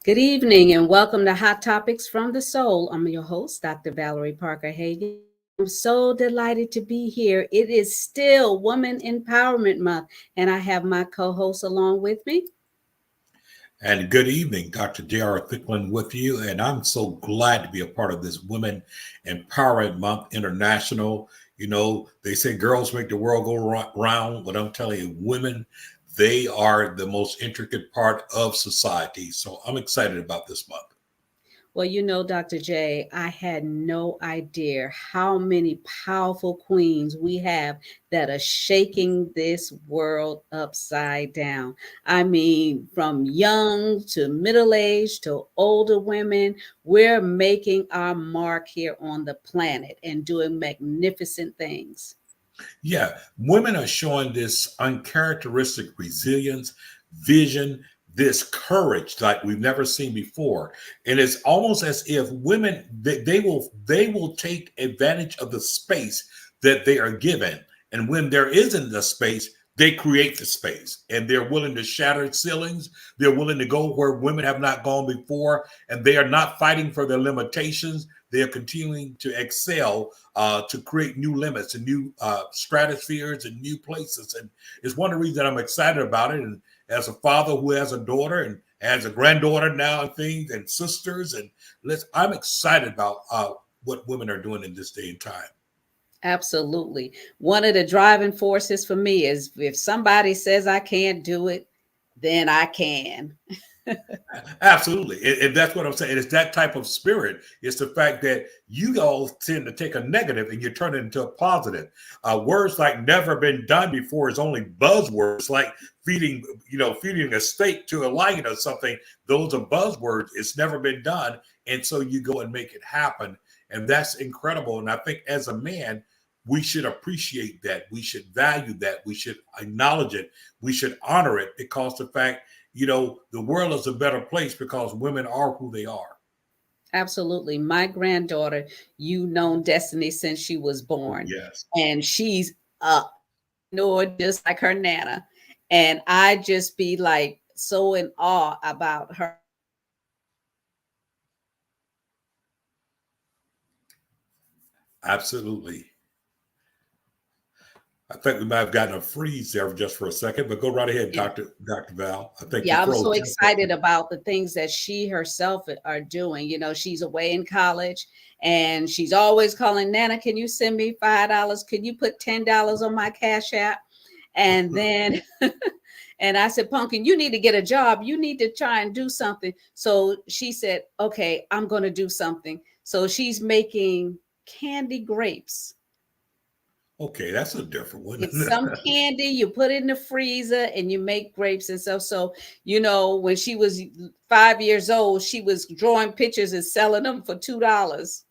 Good evening and welcome to Hot Topics from the Soul. I'm your host, Dr. Valerie Parker-Hagan. I'm so delighted to be here. It is still Woman Empowerment Month, and I have my co-host along with me. And good evening, Dr. J.R. Thicklin with you. And I'm so glad to be a part of this Women Empowerment Month International. You know, they say girls make the world go round, but I'm telling you, women, they are the most intricate part of society. So I'm excited about this month. Well, Dr. J, I had no idea how many powerful queens we have that are shaking this world upside down. I mean, from young to middle age to older women, we're making our mark here on the planet and doing magnificent things. Yeah, women are showing this uncharacteristic resilience, vision, this courage like we've never seen before. And it's almost as if women they will take advantage of the space that they are given. And when there isn't the space, they create the space and they're willing to shatter ceilings. They're willing to go where women have not gone before, and they are not fighting for their limitations. They are continuing to excel to create new limits and new stratospheres and new places. And it's one of the reasons I'm excited about it. And as a father who has a daughter and has a granddaughter now and things and sisters, and I'm excited about what women are doing in this day and time. Absolutely. One of the driving forces for me is if somebody says I can't do it, then I can. Absolutely. And that's what I'm saying. It's that type of spirit. It's the fact that you all tend to take a negative and you turn it into a positive. Words like never been done before is only buzzwords, like feeding a steak to a lion or something. Those are buzzwords. It's never been done. And so you go and make it happen. And that's incredible. And I think as a man, we should appreciate that. We should value that. We should acknowledge it. We should honor it because the fact, the world is a better place because women are who they are. Absolutely. My granddaughter, known Destiny since she was born, Yes. and she's up, just like her nana. And I just be like so in awe about her. Absolutely. I think we might have gotten a freeze there just for a second, but go right ahead, Yeah. Dr. Val. I think you Yeah, I'm froze. so excited about the things that she herself are doing. She's away in college and she's always calling, Nana, can you send me $5? Can you put $10 on my Cash App? And then and I said, Pumpkin, you need to get a job. You need to try and do something. So she said, okay, I'm going to do something. So she's making candy grapes. Okay, that's a different one. It's some candy, you put it in the freezer and you make grapes and stuff. So, when she was 5 years old, she was drawing pictures and selling them for $2.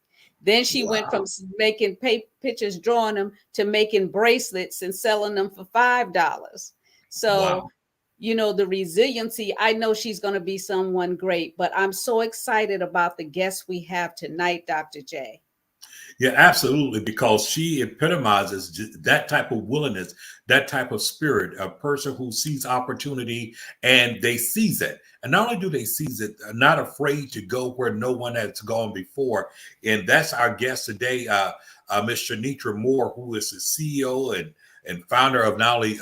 Then she went from making pictures, drawing them to making bracelets and selling them for $5. So, the resiliency, I know she's going to be someone great, but I'm so excited about the guests we have tonight, Dr. J. Yeah, absolutely, because she epitomizes that type of willingness, that type of spirit, a person who sees opportunity and they seize it. And not only do they seize it, not afraid to go where no one has gone before. And that's our guest today, Miss Shenetria Moore, who is the CEO and founder of not only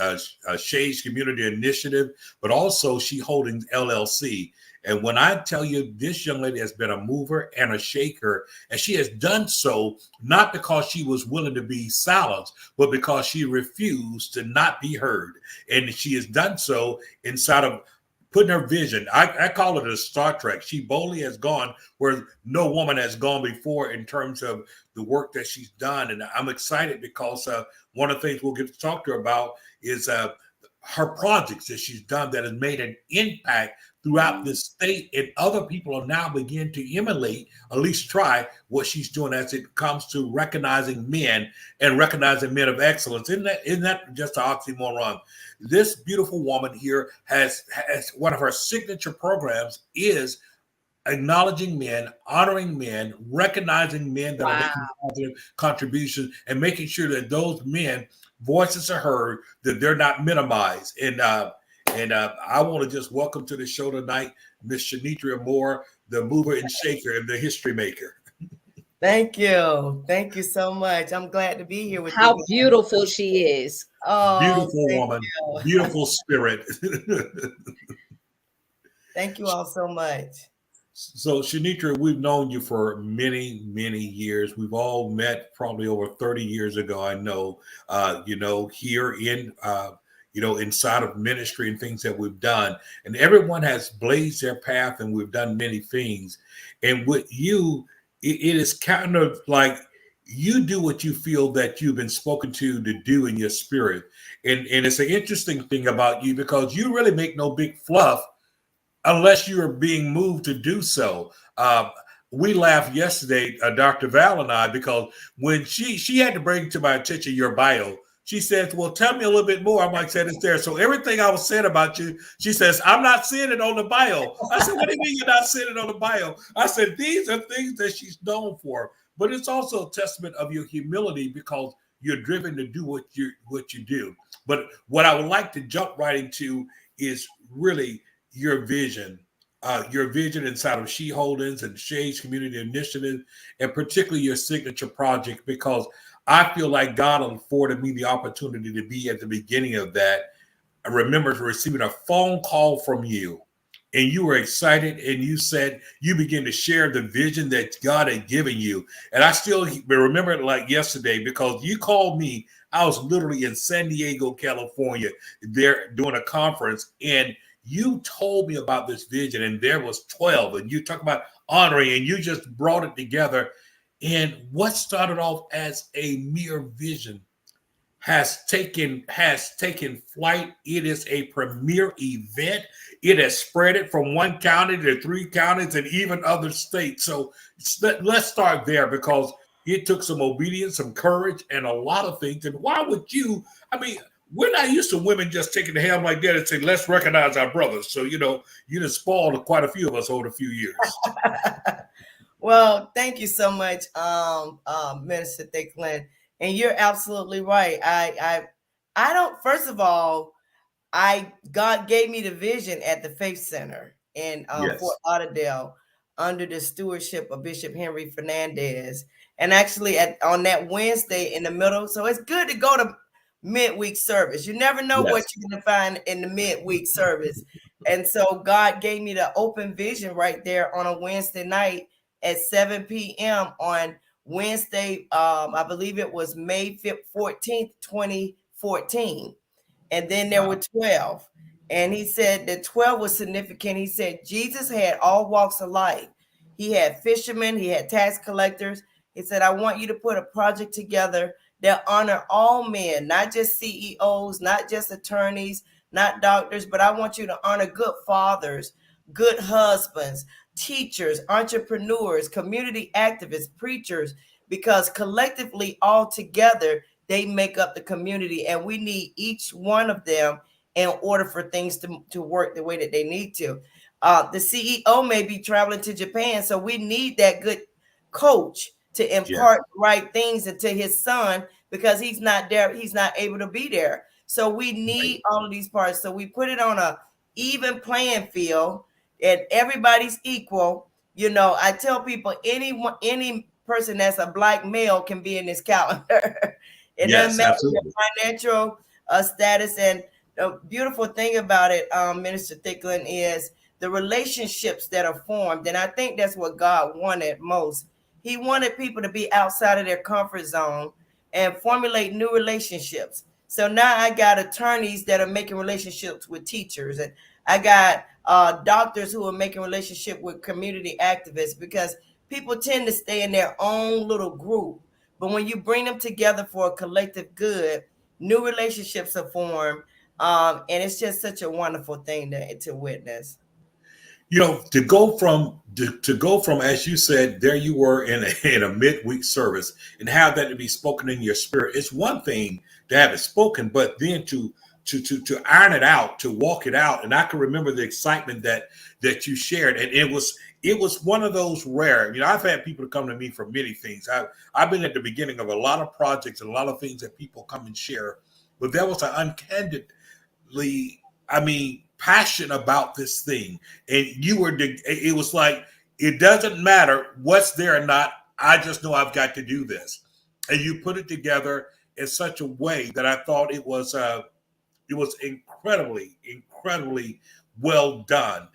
SHE Community Initiative, but also SHE Holdings LLC. And when I tell you this young lady has been a mover and a shaker, and she has done so not because she was willing to be silenced, but because she refused to not be heard. And she has done so inside of putting her vision. I call it a Star Trek. She boldly has gone where no woman has gone before in terms of the work that she's done. And I'm excited because one of the things we'll get to talk to her about is her projects that she's done that has made an impact throughout the state, and other people are now beginning to emulate, at least try what she's doing as it comes to recognizing men and recognizing men of excellence. Isn't that just an oxymoron? This beautiful woman here has one of her signature programs is acknowledging men, honoring men, recognizing men that are making positive contributions, and making sure that those men voices are heard, that they're not minimized. And And I want to just welcome to the show tonight, Miss Shenetria Moore, the mover and shaker and the history maker. Thank you. Thank you so much. I'm glad to be here with you. How beautiful she is. Oh, Beautiful thank woman, you. beautiful spirit. Thank you all so much. So, Shenetria, we've known you for many, many years. We've all met probably over 30 years ago. I know, here in, inside of ministry and things that we've done. And everyone has blazed their path and we've done many things. And with you, it is kind of like you do what you feel that you've been spoken to do in your spirit. And it's an interesting thing about you because you really make no big fluff unless you are being moved to do so. We laughed yesterday, Dr. Val and I, because when she had to bring to my attention your bio, she says, well, tell me a little bit more. I'm like, said it's there. So everything I was saying about you, she says, I'm not seeing it on the bio. I said, what do you mean you're not seeing it on the bio? I said, these are things that she's known for. But it's also a testament of your humility because you're driven to do what you do. But what I would like to jump right into is really your vision inside of SHE Holdings and SHE Community Initiatives, and particularly your signature project, because I feel like God afforded me the opportunity to be at the beginning of that. I remember receiving a phone call from you, and you were excited, and you said you began to share the vision that God had given you. And I still remember it like yesterday because you called me. I was literally in San Diego, California, there doing a conference, and you told me about this vision, and there was 12, and you talk about honoring, and you just brought it together. And what started off as a mere vision has taken flight. It is a premier event. It has spread it from one county to 3 counties and even other states. So let's start there because it took some obedience, some courage, and a lot of things. And why would you? I mean, we're not used to women just taking the helm like that and say, let's recognize our brothers. So, you done spoiled quite a few of us over a few years. Well, thank you so much, Minister Thicklin. And you're absolutely right. I don't, first of all, God gave me the vision at the Faith Center in Yes. Fort Lauderdale under the stewardship of Bishop Henry Fernandez. And actually on that Wednesday in the middle. So it's good to go to midweek service. You never know what you're going to find in the midweek service. And so God gave me the open vision right there on a Wednesday night at 7 p.m. on Wednesday. I believe it was May 14th, 2014. And then there were 12. And he said that 12 was significant. He said Jesus had all walks of life. He had fishermen, he had tax collectors. He said, I want you to put a project together that honor all men, not just CEOs, not just attorneys, not doctors, but I want you to honor good fathers, good husbands, teachers, entrepreneurs, community activists, preachers, because collectively all together, they make up the community, and we need each one of them in order for things to work the way that they need to. The CEO may be traveling to Japan, so we need that good coach to impart the right things into his son because he's not there, he's not able to be there. So we need all of these parts. So we put it on a even playing field and everybody's equal. I tell people any person that's a Black male can be in this calendar. It doesn't matter your financial status. And the beautiful thing about it, Minister Thicklin, is the relationships that are formed. And I think that's what God wanted most. He wanted people to be outside of their comfort zone and formulate new relationships. So now I got attorneys that are making relationships with teachers, and I got doctors who are making relationship with community activists, because people tend to stay in their own little group. But when you bring them together for a collective good, new relationships are formed. And it's just such a wonderful thing to witness. To go from, as you said, there you were in a midweek service and have that to be spoken in your spirit. It's one thing to have it spoken, but then to iron it out, to walk it out. And I can remember the excitement that you shared. And it was one of those rare, I've had people to come to me for many things. I've been at the beginning of a lot of projects and a lot of things that people come and share, but there was an uncandidly, passionate about this thing, and it was like, it doesn't matter what's there or not. I just know I've got to do this, and you put it together in such a way that I thought it was incredibly well done.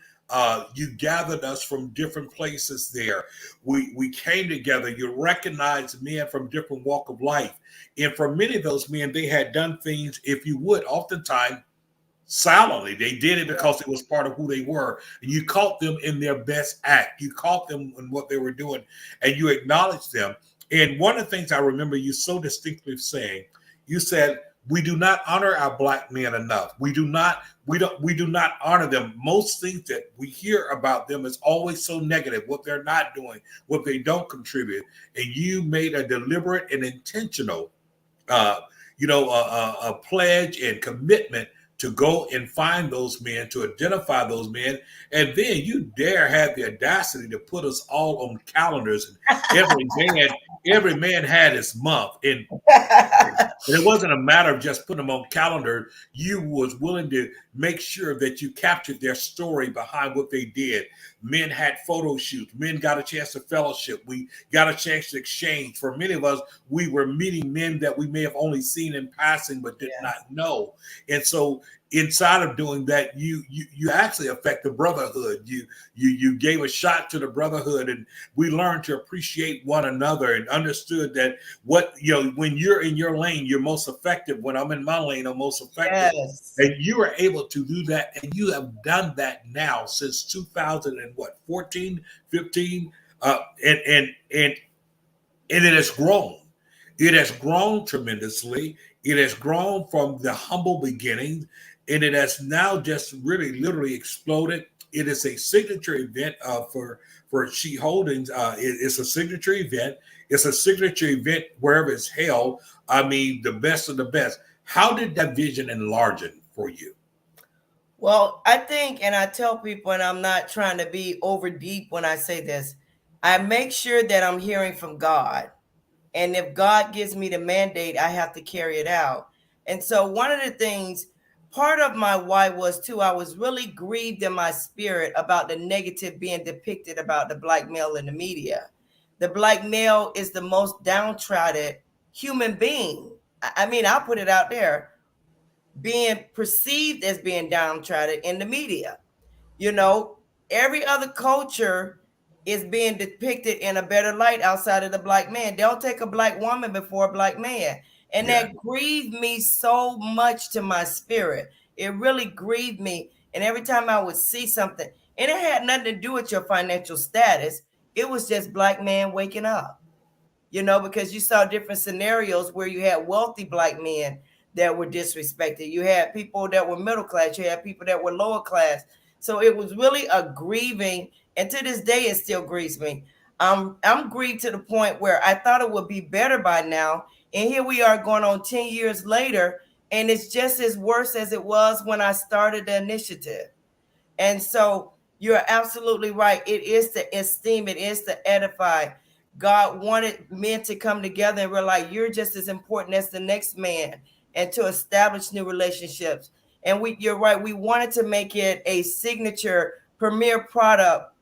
You gathered us from different places there. We came together. You recognized men from different walk of life, and for many of those men, they had done things, if you would, oftentimes silently. They did it because it was part of who they were. And you caught them in their best act. You caught them in what they were doing, and you acknowledged them. And one of the things I remember you so distinctly saying, you said, we do not honor our Black men enough. We do not honor them. Most things that we hear about them is always so negative, what they're not doing, what they don't contribute. And you made a deliberate and intentional a pledge and commitment to go and find those men, to identify those men, and then you dare have the audacity to put us all on calendars. And every man had his month, and it wasn't a matter of just putting them on calendar. You was willing to make sure that you captured their story behind what they did. Men had photo shoots. Men got a chance to fellowship. We got a chance to exchange. For many of us, we were meeting men that we may have only seen in passing but did not know. And so inside of doing that, you actually affect the brotherhood. You gave a shot to the brotherhood, and we learned to appreciate one another and understood that when you're in your lane, you're most effective. When I'm in my lane, I'm most effective. Yes. And you are able to do that, and you have done that now since 2014, 15, and it has grown. It has grown tremendously. It has grown from the humble beginnings, and it has now just really literally exploded. It is a signature event for SHE Holdings. It's a signature event. It's a signature event wherever it's held. I mean, the best of the best. How did that vision enlarge for you? Well, I think, and I tell people, and I'm not trying to be over deep when I say this, I make sure that I'm hearing from God. And if God gives me the mandate, I have to carry it out. And so one of the things, part of my why was too, I was really grieved in my spirit about the negative being depicted about the Black male in the media. The Black male is the most downtrodden human being. I mean, I'll put it out there, being perceived as being downtrodden in the media. Every other culture is being depicted in a better light outside of the Black man. They'll take a Black woman before a Black man. And that grieved me so much to my spirit. It really grieved me. And every time I would see something, and it had nothing to do with your financial status, it was just Black man waking up. Because you saw different scenarios where you had wealthy Black men that were disrespected. You had people that were middle class. You had people that were lower class. So it was really a grieving, and to this day, it still grieves me. I'm grieved to the point where I thought it would be better by now. And here we are going on 10 years later, and it's just as worse as it was when I started the initiative. And so you're absolutely right. It is to esteem, it is to edify. God wanted men to come together and realize you're just as important as the next man, and to establish new relationships. And you're right, we wanted to make it a signature premier product,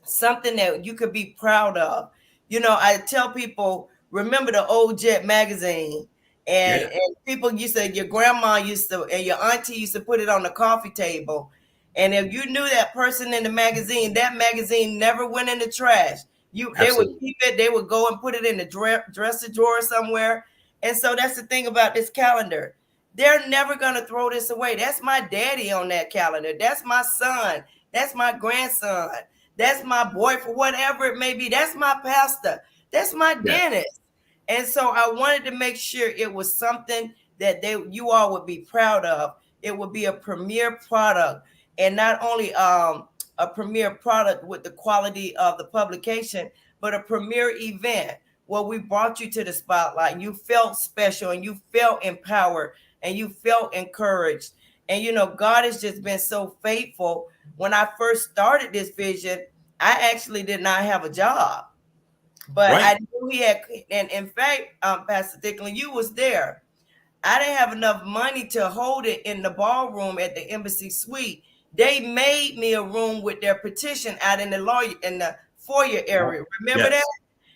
something that you could be proud of. I tell people, remember the old Jet magazine, and people used to, your grandma used to, and your auntie used to put it on the coffee table. And if you knew that person in the magazine, that magazine never went in the trash. They would keep it, they would go and put it in the dresser drawer somewhere. And so that's the thing about this calendar. They're never going to throw this away. That's my daddy on that calendar. That's my son. That's my grandson. That's my boyfriend, whatever it may be. That's my pastor. That's my dentist. And so I wanted to make sure it was something that you all would be proud of. It would be a premier product, and not only a premier product with the quality of the publication, but a premier event where we brought you to the spotlight. You felt special, and you felt empowered, and you felt encouraged. And, God has just been so faithful. When I first started this vision, I actually did not have a job, but I knew he had. And in fact, Pastor Dicklin, you was there. I didn't have enough money to hold it in the ballroom at the Embassy Suite. they made me a room with their petition out in the foyer area. Remember that? Yes,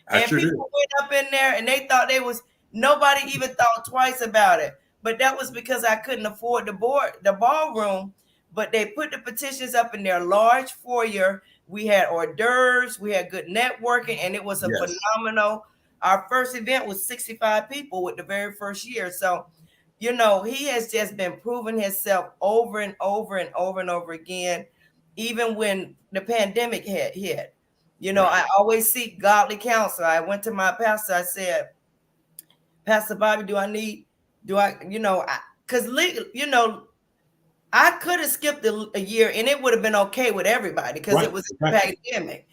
I And sure do. people went up in there and they thought nobody even thought twice about it. But that was because I couldn't afford the ballroom. But they put the petitions up in their large foyer. We had hors d'oeuvres, we had good networking, and it was a Yes, phenomenal. Our first event was 65 people with the very first year. So, he has just been proving himself over and over and over and over again, even when the pandemic had hit. right. I always seek godly counsel. I went to my pastor. I said, Pastor Bobby, because I could have skipped a year and it would have been okay with everybody because Right. it was a Exactly. pandemic,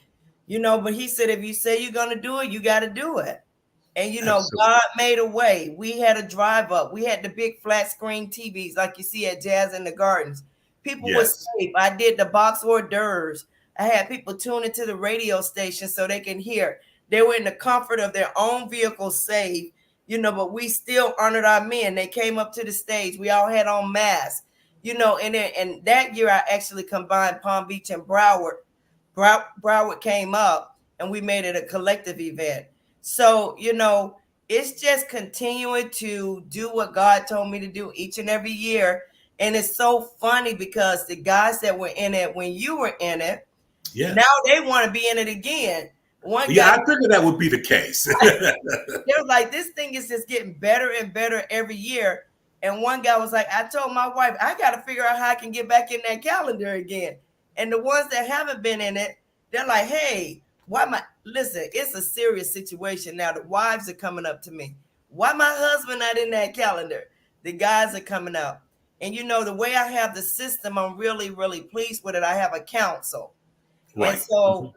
but he said, if you say you're going to do it, you got to do it. And, Absolutely. God made a way. We had a drive up. We had the big flat screen TVs like you see at Jazz in the Gardens. People were Yes. safe. I did the box hors d'oeuvres. I had people tune into the radio station so they can hear. They were in the comfort of their own vehicle, safe, but we still honored our men. They came up to the stage. We all had on masks, and that year I actually combined Palm Beach and Broward. Broward came up and we made it a collective event. So, it's just continuing to do what God told me to do each and every year. And it's so funny because the guys that were in it when you were in it, Yes. now they want to be in it again. One Yeah, guy, I figured that would be the case. they're like, this thing is just getting better and better every year. And one guy was like, I told my wife, I got to figure out how I can get back in that calendar again. And the ones that haven't been in it, they're like, hey, listen, it's a serious situation now. The wives are coming up to me. Why my husband not in that calendar? The guys are coming up. And the way I have the system, I'm really, really pleased with it. I have a council. And Right. so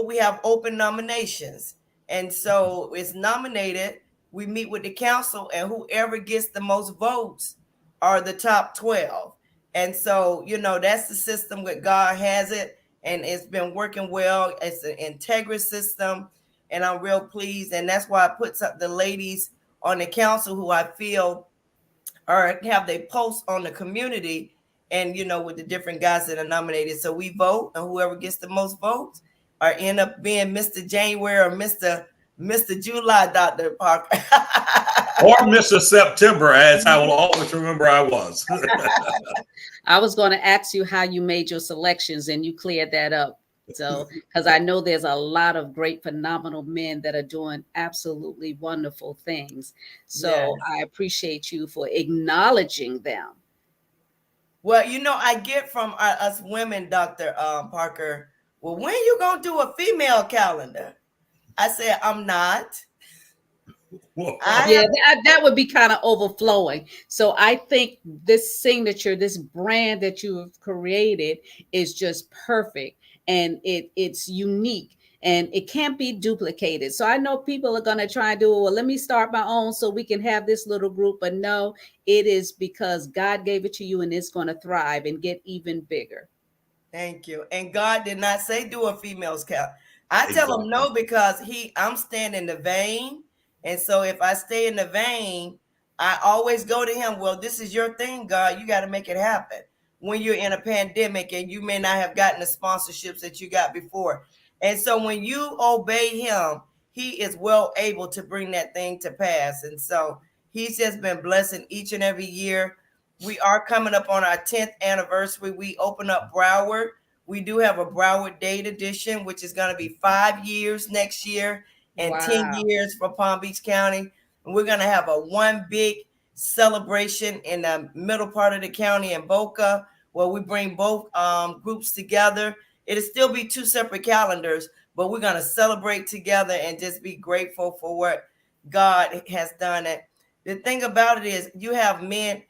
we have open nominations. And so it's nominated. We meet with the council, and whoever gets the most votes are the top 12. And so, that's the system that God has it. And it's been working well. It's an integrous system. And I'm real pleased. And that's why I put the ladies on the council who I feel or have they post on the community and with the different guys that are nominated. So we vote, and whoever gets the most votes or end up being Mr. January or Mr. July, Dr. Parker. Or Mr. September, as I will always remember I was. I was going to ask you how you made your selections, and you cleared that up. So, because I know there's a lot of great, phenomenal men that are doing absolutely wonderful things. So Yes. I appreciate you for acknowledging them. Well, I get from us women, Dr. Parker, well, when you going to do a female calendar? I said, I'm not. Yeah, that would be kind of overflowing. So I think this signature, this brand that you have created is just perfect, and it's unique and it can't be duplicated. So I know people are going to try and do, well, let me start my own so we can have this little group. But no, it is because God gave it to you and it's going to thrive and get even bigger. Thank you. And God did not say do a female's calendar. I tell him no because I'm staying in the vein. And so if I stay in the vein, I always go to him. Well, this is your thing, God. You got to make it happen. When you're in a pandemic and you may not have gotten the sponsorships that you got before. And so when you obey him, he is well able to bring that thing to pass. And so he's just been blessing each and every year. We are coming up on our 10th anniversary. We open up Broward. We do have a Broward Dade edition, which is going to be 5 years next year and 10 years for Palm Beach County. And we're going to have one big celebration in the middle part of the county in Boca, where we bring both groups together. It'll still be 2 separate calendars, but we're going to celebrate together and just be grateful for what God has done. And the thing about it is you have men.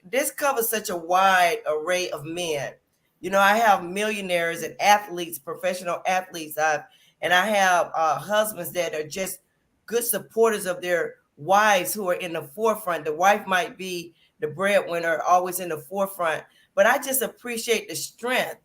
This covers such a wide array of men. I have millionaires and athletes, professional athletes, and I have husbands that are just good supporters of their wives who are in the forefront. The wife might be the breadwinner, always in the forefront, but I just appreciate the strength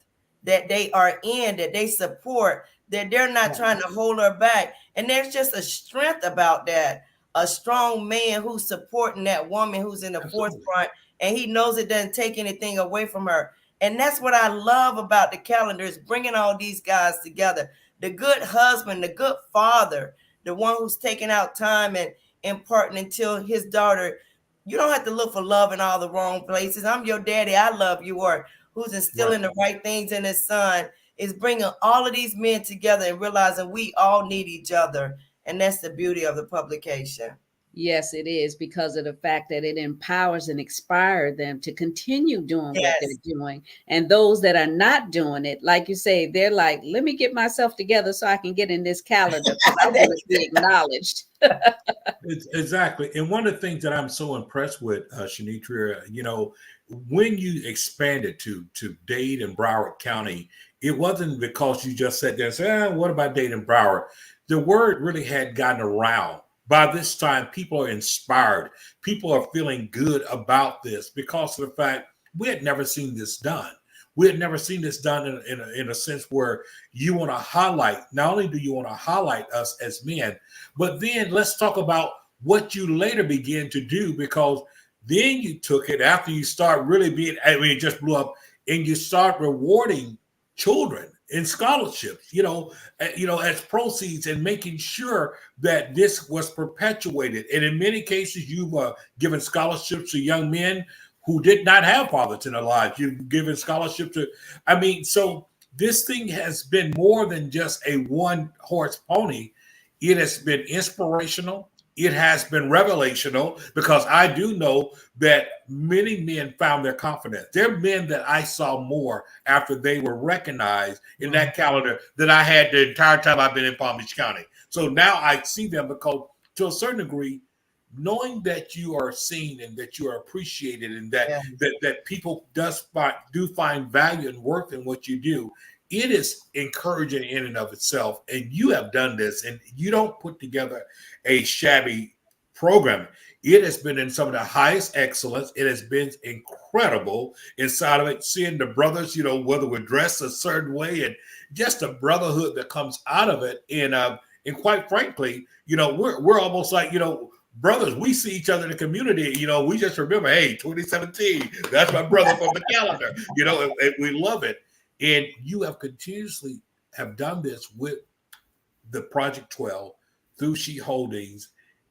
that they are in, that they support, that they're not trying to hold her back. And there's just a strength about that. A strong man who's supporting that woman who's in the forefront, and he knows it doesn't take anything away from her. And that's what I love about the calendar, is bringing all these guys together. The good husband, the good father, the one who's taking out time and imparting until his daughter, you don't have to look for love in all the wrong places. I'm your daddy, I love you. Or who's instilling the right things in his son, is bringing all of these men together and realizing we all need each other. And that's the beauty of the publication. Yes, it is, because of the fact that it empowers and inspires them to continue doing what they're doing. And those that are not doing it, like you say, they're like, let me get myself together so I can get in this calendar, because I want to be acknowledged. Exactly. And one of the things that I'm so impressed with, Shenetria, you know, when you expanded to Dade and Broward County, it wasn't because you just sat there and said, what about Dade and Broward? The word really had gotten around. By this time, people are inspired. People are feeling good about this because of the fact we had never seen this done. We had never seen this done in a sense where you want to highlight, not only do you want to highlight us as men, but then let's talk about what you later began to do, because then you took it after you start really being, I mean, it just blew up, and you start rewarding children in scholarships, as proceeds, and making sure that this was perpetuated. And in many cases, you've given scholarships to young men who did not have fathers in their lives. You've given scholarships to, so this thing has been more than just a one-horse pony. It has been inspirational. It has been revelational, because I do know that many men found their confidence. There are men that I saw more after they were recognized in that calendar than I had the entire time I've been in Palm Beach County. So now I see them, because to a certain degree, knowing that you are seen and that you are appreciated, and that people do find value and worth in what you do, it is encouraging in and of itself. And you have done this, and you don't put together a shabby program. It has been in some of the highest excellence. It has been incredible inside of it, seeing the brothers, whether we're dressed a certain way, and just the brotherhood that comes out of it. And quite frankly, we're almost like, brothers. We see each other in the community. We just remember, hey, 2017, that's my brother from the calendar, and we love it. And you have continuously have done this with the Project 12 through SHE Holdings,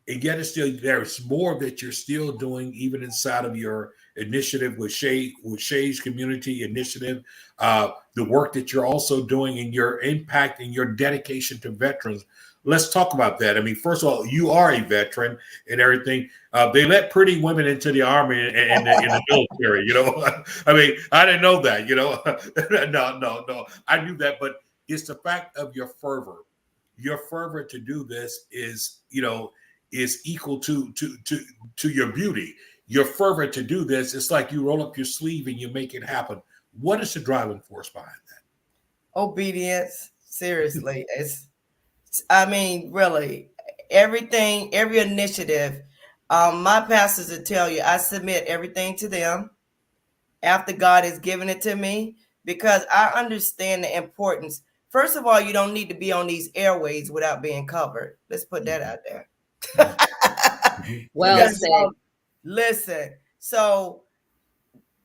and yet it's still, there's more that you're still doing even inside of your initiative with SHE's Community Initiative, the work that you're also doing, and your impact and your dedication to veterans. Let's talk about that. I mean, first of all, you are a veteran and everything. They let pretty women into the Army and the military, I mean, I didn't know that, No. I knew that, but it's the fact of your fervor. Your fervor to do this is equal to your beauty. Your fervor to do this, it's like you roll up your sleeve and you make it happen. What is the driving force behind that? Obedience. Seriously. Really, everything, every initiative, my pastors will tell you, I submit everything to them after God has given it to me, because I understand the importance. First of all, you don't need to be on these airways without being covered. Let's put that out there. Well said. Listen, so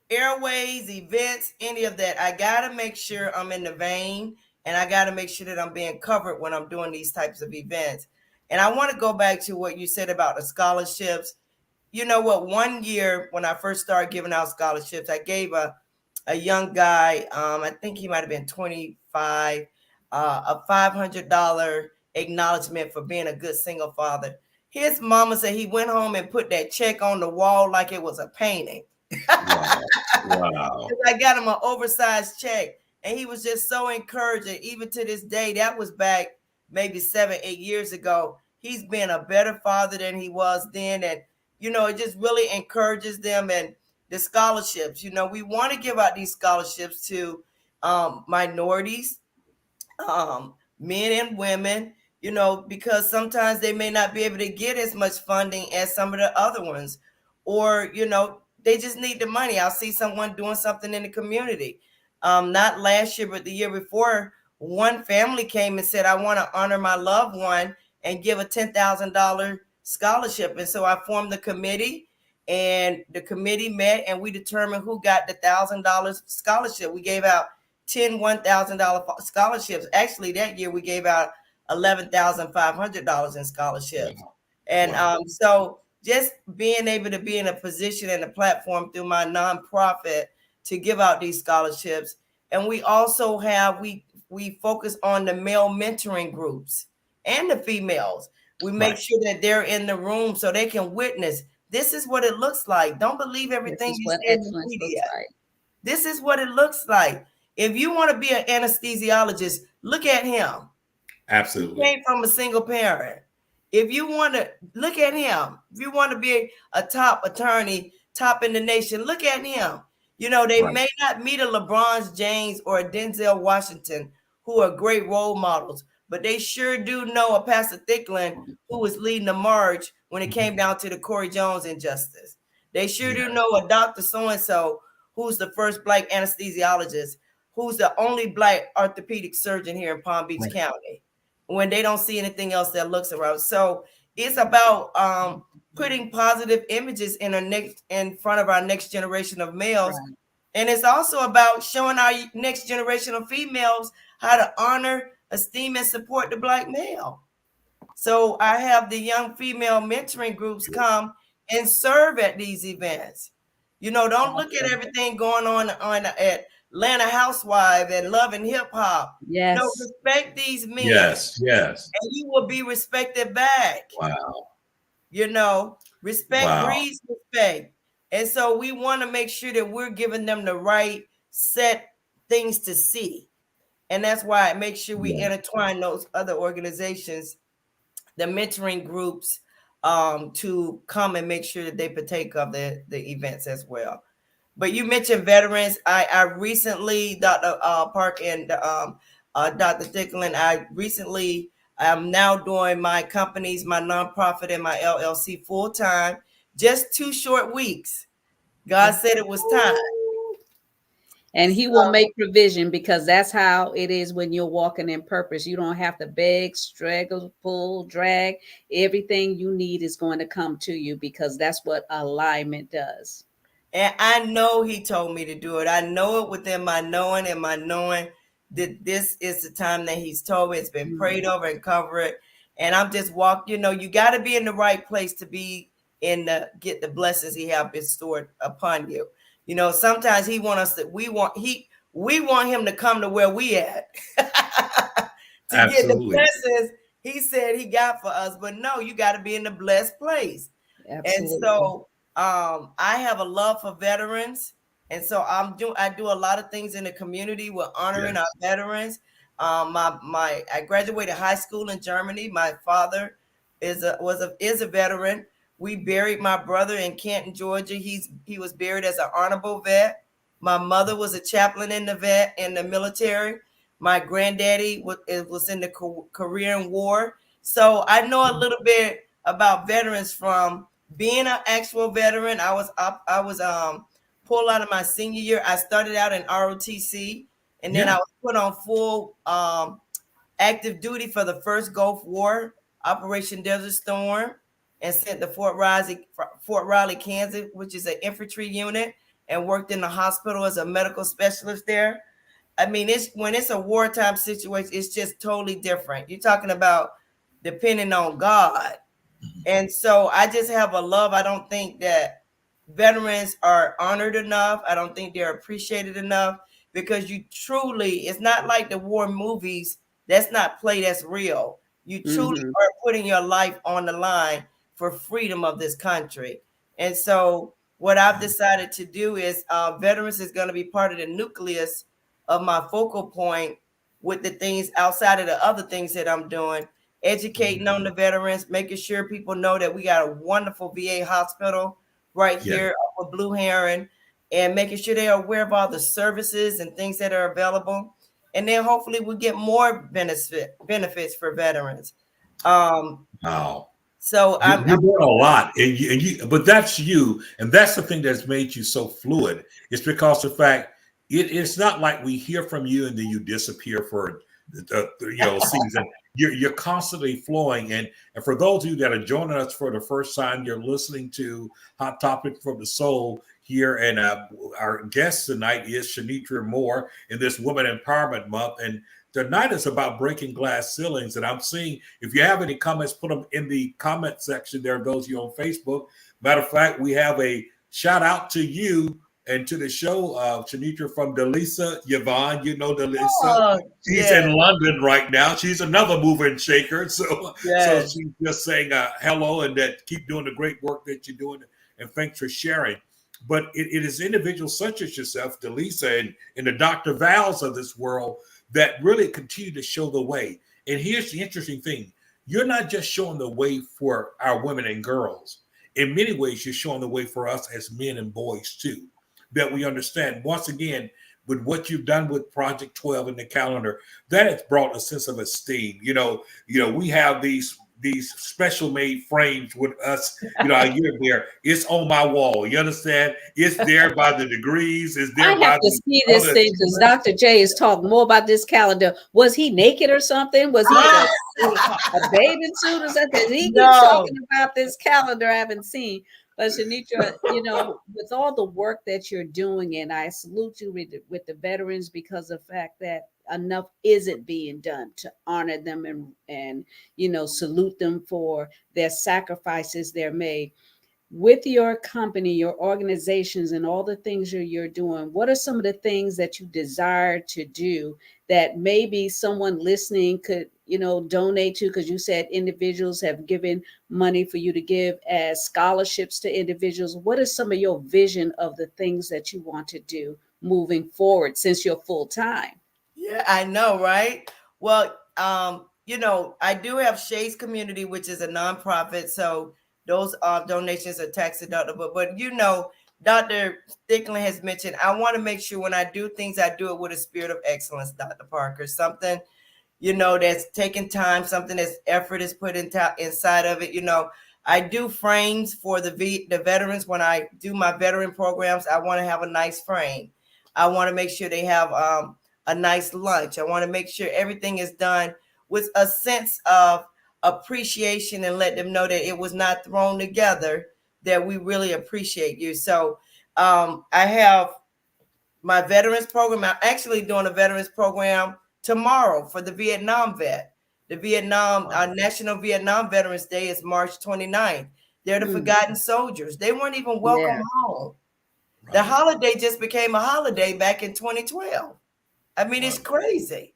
airways, events, any of that, I got to make sure I'm in the vein, and I got to make sure that I'm being covered when I'm doing these types of events. And I want to go back to what you said about the scholarships. You know what? One year when I first started giving out scholarships, I gave a young guy, I think he might have been 25, a $500 acknowledgement for being a good single father. His mama said he went home and put that check on the wall like it was a painting. Wow. I got him an oversized check, and he was just so encouraging. Even to this day, that was back maybe 7-8 years ago. He's been a better father than he was then. And, it just really encourages them. And the scholarships, we want to give out these scholarships to minorities, men and women, because sometimes they may not be able to get as much funding as some of the other ones, or, they just need the money. I'll see someone doing something in the community. Not last year, but the year before, one family came and said, I want to honor my loved one and give a $10,000 scholarship. And so I formed the committee, and the committee met and we determined who got the $1,000 scholarship. We gave out 10 $1,000 scholarships. Actually, that year we gave out $11,500 in scholarships. Wow. And Wow. so just being able to be in a position and a platform through my nonprofit to give out these scholarships. And we also have, we focus on the male mentoring groups and the females. We make sure that they're in the room so they can witness. This is what it looks like. Don't believe everything you see in the media. This is what it looks like. If you want to be an anesthesiologist, look at him. Absolutely. He came from a single parent. If you want to look at him, if you want to be a top attorney, top in the nation, look at him. You know, they may not meet a LeBron James or a Denzel Washington, who are great role models, but they sure do know a Pastor Thicklin who was leading the march when it came down to the Corey Jones injustice. They sure do know a Dr. So-and-so who's the first Black anesthesiologist, who's the only Black orthopedic surgeon here in Palm Beach County, when they don't see anything else that looks around. So it's about putting positive images in front of our next generation of males. And it's also about showing our next generation of females how to honor, esteem, and support the Black male. So I have the young female mentoring groups come and serve at these events. You know, don't look at everything going on at Atlanta Housewife and Love and Hip Hop. Yes. No, respect these men. Yes, yes. And you will be respected back. Wow. You know, respect breeds respect. And so we want to make sure that we're giving them the right set things to see. And that's why I make sure we intertwine those other organizations, the mentoring groups, to come and make sure that they partake of the events as well. But you mentioned veterans. I recently, Dr. Park and Dr. Thicklin, I'm now doing my companies, my nonprofit and my LLC full time, just 2 short weeks. God said it was time. And he will make provision, because that's how it is when you're walking in purpose. You don't have to beg, struggle, pull, drag. Everything you need is going to come to you, because that's what alignment does. And I know he told me to do it. I know it within my knowing and my knowing that this is the time that he's told me. It's been prayed over and covered. And I'm just you know, you got to be in the right place to be get the blessings he have bestowed upon you. You know, sometimes we want him to come to where we at to get the blessings he said he got for us. But no, you got to be in the blessed place. Absolutely. And so I have a love for veterans. And so I do a lot of things in the community with honoring our veterans. I graduated high school in Germany. My father is a veteran. We buried my brother in Canton, Georgia. He was buried as an honorable vet. My mother was a chaplain in the military. My granddaddy was in the Korean War. So I know a little bit about veterans from being an actual veteran. I was pulled out of my senior year. I started out in ROTC, and then I was put on full active duty for the first Gulf War, Operation Desert Storm, and sent to Fort Riley, Kansas, which is an infantry unit, and worked in the hospital as a medical specialist there. I mean, when it's a wartime situation, it's just totally different. You're talking about depending on God. And so I just have a love. I don't think that veterans are honored enough. I don't think they're appreciated enough, because it's not like the war movies. That's not play, that's real. You truly are putting your life on the line for freedom of this country. And so what I've decided to do is veterans is going to be part of the nucleus of my focal point with the things outside of the other things that I'm doing, educating on the veterans, making sure people know that we got a wonderful VA hospital right here up with Blue Heron, and making sure they are aware of all the services and things that are available. And then hopefully we'll get more benefits for veterans. Wow. So you're doing a lot, but that's you, and that's the thing that's made you so fluid. It's because the fact it's not like we hear from you and then you disappear for season. You're constantly flowing. And for those of you that are joining us for the first time, you're listening to Hot Topic from the Soul here. And our guest tonight is Shenetria Moore in this Women Empowerment Month. And tonight is about breaking glass ceilings. And I'm seeing, if you have any comments, put them in the comment section there. Those of you on Facebook. Matter of fact, we have a shout out to you and to the show, Shenetria, from Delisa Yvonne. You know Delisa. Oh, she's in London right now. She's another mover and shaker. So she's just saying hello and that keep doing the great work that you're doing. And thanks for sharing. But it is individuals such as yourself, Delisa, and the Dr. Vals of this world that really continue to show the way. And here's the interesting thing. You're not just showing the way for our women and girls. In many ways, you're showing the way for us as men and boys too, that we understand. Once again, with what you've done with Project 12 in the calendar, that has brought a sense of esteem. We have these special made frames with us, a year there. It's on my wall. You understand? It's there by the degrees. It's there. I have to see this thing because Dr. J is talking more about this calendar. Was he naked or something? Was he a bathing suit or something? He keeps talking about this calendar I haven't seen. But Shenetria, with all the work that you're doing, and I salute you with the veterans because of the fact that enough isn't being done to honor them and salute them for their sacrifices they're made. With your company, your organizations, and all the things you're doing, what are some of the things that you desire to do that maybe someone listening could, donate to? Because you said individuals have given money for you to give as scholarships to individuals. What is some of your vision of the things that you want to do moving forward since you're full time? Yeah, I know, right? Well, I do have SHE Community, which is a nonprofit. So those donations are tax deductible. But Dr. Thicklin has mentioned, I want to make sure when I do things, I do it with a spirit of excellence, Dr. Parker. Something, that's taking time, something that's effort is put inside of it. I do frames for the veterans. When I do my veteran programs, I want to have a nice frame. I want to make sure they have a nice lunch. I want to make sure everything is done with a sense of appreciation and let them know that it was not thrown together, that we really appreciate you. So I have my veterans program. I'm actually doing a veterans program tomorrow for the Vietnam vet. The National Vietnam Veterans Day is March 29th. They're the forgotten soldiers. They weren't even welcome home. Right. The holiday just became a holiday back in 2012. I mean, it's crazy.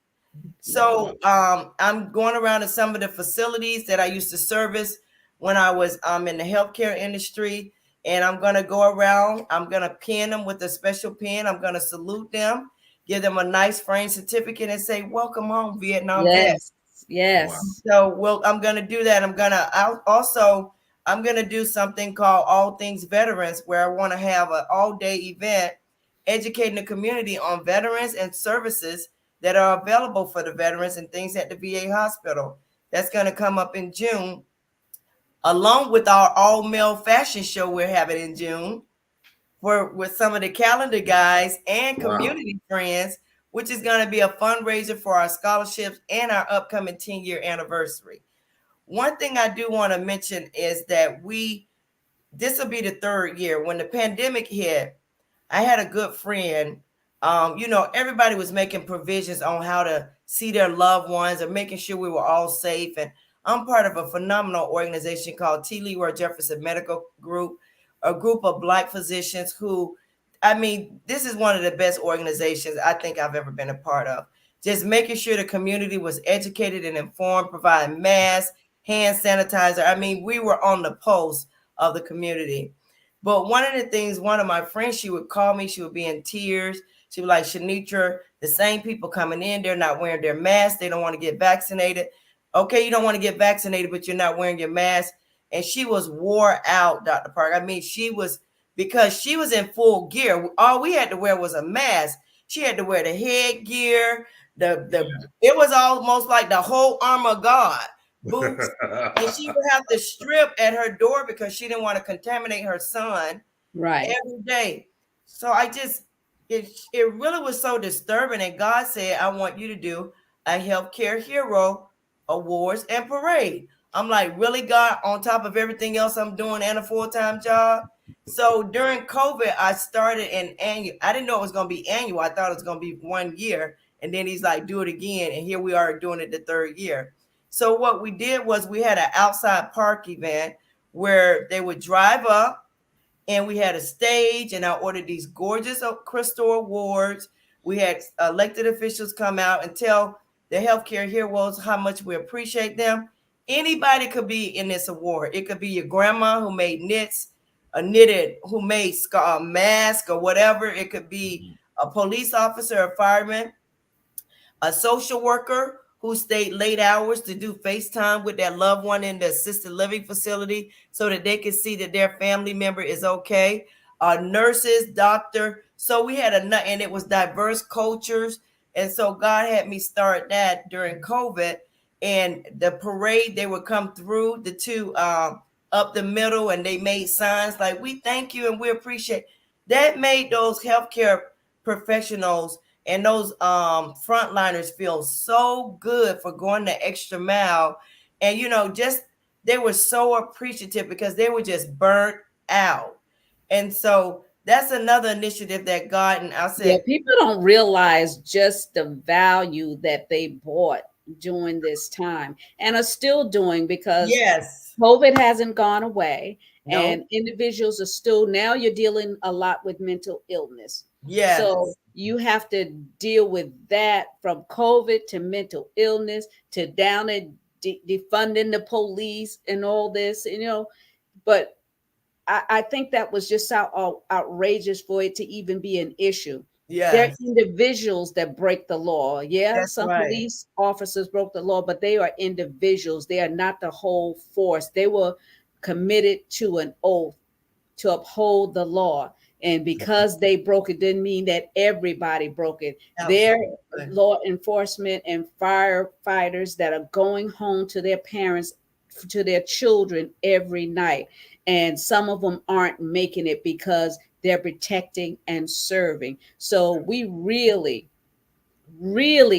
So I'm going around to some of the facilities that I used to service when I was in the healthcare industry. And I'm going to go around. I'm going to pin them with a special pin. I'm going to salute them, give them a nice frame certificate and say, welcome home, Vietnam vets. Yes. So I'm going to do that. I'm going to do something called All Things Veterans, where I want to have an all-day event educating the community on veterans and services that are available for the veterans and things at the VA hospital. That's going to come up in June, along with our all-male fashion show we're having in June with some of the calendar guys and community friends, which is going to be a fundraiser for our scholarships and our upcoming 10-year anniversary. One thing I do want to mention is that this will be the third year. When the pandemic hit, I had a good friend. Everybody was making provisions on how to see their loved ones and making sure we were all safe. And I'm part of a phenomenal organization called T. Leroy Jefferson Medical Group, a group of Black physicians who, this is one of the best organizations I think I've ever been a part of. Just making sure the community was educated and informed, providing masks, hand sanitizer. We were on the pulse of the community. But one of the things, one of my friends, she would call me, she would be in tears. She was like, Shenetria, the same people coming in, they're not wearing their masks. They don't want to get vaccinated. Okay, you don't want to get vaccinated, but you're not wearing your mask. And she was wore out, Dr. Parker. Because she was in full gear. All we had to wear was a mask. She had to wear the headgear. It was almost like the whole armor of God. Boots, and she would have to strip at her door because she didn't want to contaminate her son every day. So it really was so disturbing. And God said, I want you to do a healthcare hero awards and parade. I'm like, really, God, on top of everything else I'm doing and a full-time job? So during COVID, I started an annual. I didn't know it was going to be annual. I thought it was going to be 1 year. And then he's like, do it again. And here we are doing it the 3rd year. So what we did was we had an outside park event where they would drive up, and we had a stage, and I ordered these gorgeous crystal awards. We had elected officials come out and tell the healthcare heroes how much we appreciate them. Anybody could be in this award. It could be your grandma who made knits, a knitted who made a mask or whatever. It could be a police officer, a fireman, a social worker who stayed late hours to do FaceTime with their loved one in the assisted living facility so that they can see that their family member is okay. Nurses, doctor. So we had and it was diverse cultures. And so God had me start that during COVID. And the parade, they would come through the two up the middle, and they made signs like, we thank you and we appreciate. That made those healthcare professionals and those frontliners feel so good for going the extra mile. And, just they were so appreciative because they were just burnt out. And so that's another initiative that God, and I said, yeah, people don't realize just the value that they bought during this time and are still doing, because yes, COVID hasn't gone away, no, and individuals are still, now you're dealing a lot with mental illness. yes, So you have to deal with that, from COVID to mental illness to down and defunding the police and all this, but I think that was just how outrageous for it to even be an issue. There are yes, individuals that break the law. Yeah, that's some right. police officers broke the law, but they are individuals. They are not the whole force. They were committed to an oath to uphold the law. And because they broke it didn't mean that everybody broke it. There are Absolutely. law enforcement and firefighters that are going home to their parents, to their children every night. And some of them aren't making it because they're protecting and serving. So we really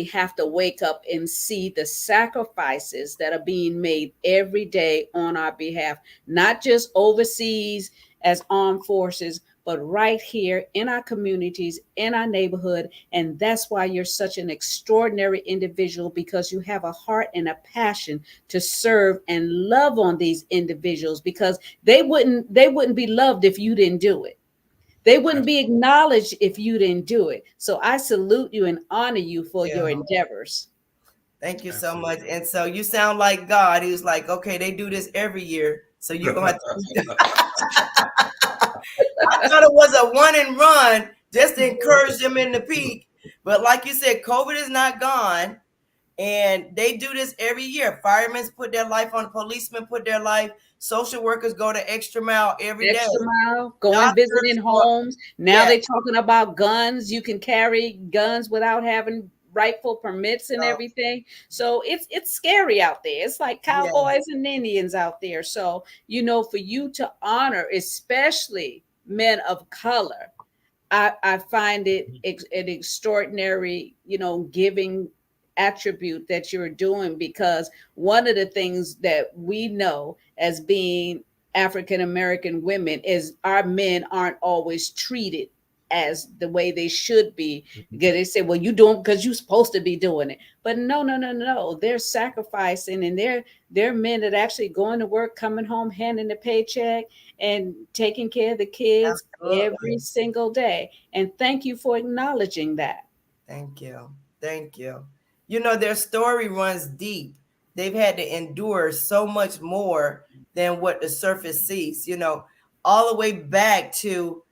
have to wake up and see the sacrifices that are being made every day on our behalf, not just overseas as armed forces, but right here in our communities, in our neighborhood. And that's why you're such an extraordinary individual, because you have a heart and a passion to serve and love on these individuals, because they wouldn't be loved if you didn't do it. They wouldn't be acknowledged if you didn't do it. So I salute you and honor you for your endeavors. Thank you so much. And so you sound like God. He was like, okay, they do this every year, so you're going to have to. I thought it was a one and run just to encourage them in the peak. But like you said, COVID is not gone. And they do this every year. Firemen put their life on, policemen put their life, social workers go the extra mile every day. Extra mile, going visiting homes. Now they're talking about guns. You can carry guns without having rightful permits and everything. So it's scary out there. It's like cowboys and Indians out there. So, for you to honor, especially men of color, I find it an extraordinary, giving attribute that you're doing, because one of the things that we know as being African American women is our men aren't always treated as the way they should be. Because they say, well, you doing because you're supposed to be doing it. But no. They're sacrificing, and they're men that actually going to work, coming home, handing the paycheck, and taking care of the kids every single day. And thank you for acknowledging that. Thank you. Thank you. Their story runs deep. They've had to endure so much more than what the surface sees, all the way back to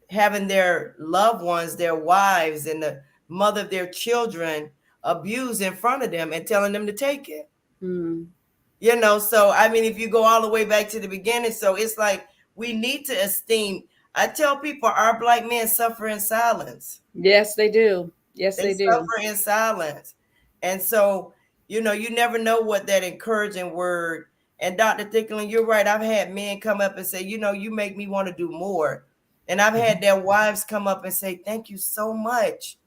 having their loved ones, their wives, and the mother of their children abused in front of them and telling them to take it. So, I mean, if you go all the way back to the beginning, so it's like we need to esteem. I tell people our Black men suffer in silence. Yes, they do. Yes, they do. Suffer in silence. And so, you never know what that encouraging word. And Dr. Thicklin, you're right. I've had men come up and say, you make me want to do more. And I've had their wives come up and say, thank you so much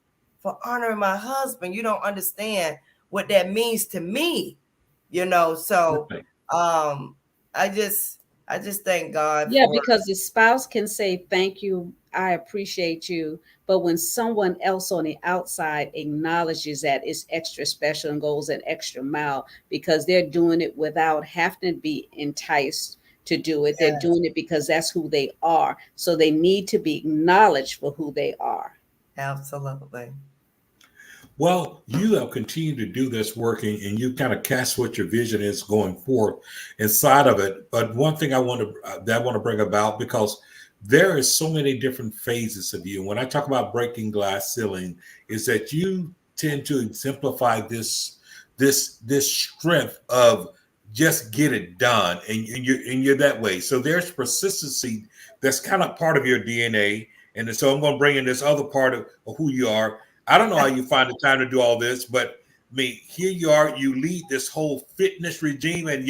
for honoring my husband. You don't understand what that means to me, you know. So I just thank God Yeah, for. because the spouse can say, thank you, I appreciate you. But when someone else on the outside acknowledges that, it's extra special and goes an extra mile because they're doing it without having to be enticed to do it. They're Yes, doing it because that's who they are. So they need to be acknowledged for who they are. absolutely. Well, you have continued to do this working, and you kind of cast what your vision is going forth inside of it. But one thing I want to bring about, because there is so many different phases of you. When I talk about breaking glass ceiling, is that you tend to exemplify this strength of just get it done, and you're that way. So there's persistency that's kind of part of your DNA, and so I'm going to bring in this other part of who you are. I don't know how you find the time to do all this, but I mean, here you are, you lead this whole fitness regime, and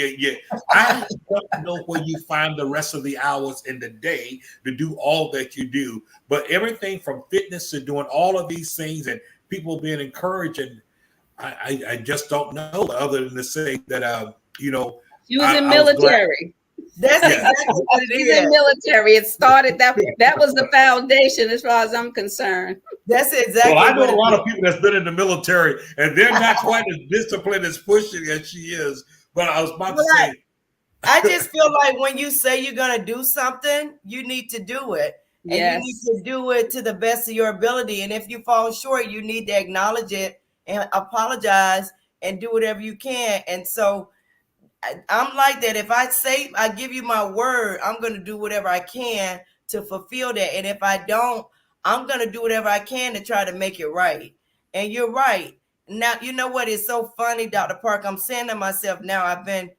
I don't know where you find the rest of the hours in the day to do all that you do. But everything from fitness to doing all of these things and people being encouraged, and I just don't know other than to say that She was in I was glad. military. That's Yeah. exactly what it She's in is. military. It started that was the foundation as far as I'm concerned. That's exactly Well, I know what a it lot is. of people that's been in the military, and they're not quite as disciplined as pushing as she is. But I was about to say, I just feel like when you say you're going to do something, you need to do it. And you need Yes. to do it to the best of your ability. And if you fall short, you need to acknowledge it and apologize and do whatever you can. And so I'm like that. If I say, I give you my word, I'm going to do whatever I can to fulfill that. And if I don't, I'm going to do whatever I can to try to make it right. And you're right. Now, you know what is so funny, Dr. Park? I'm saying to myself now, I've been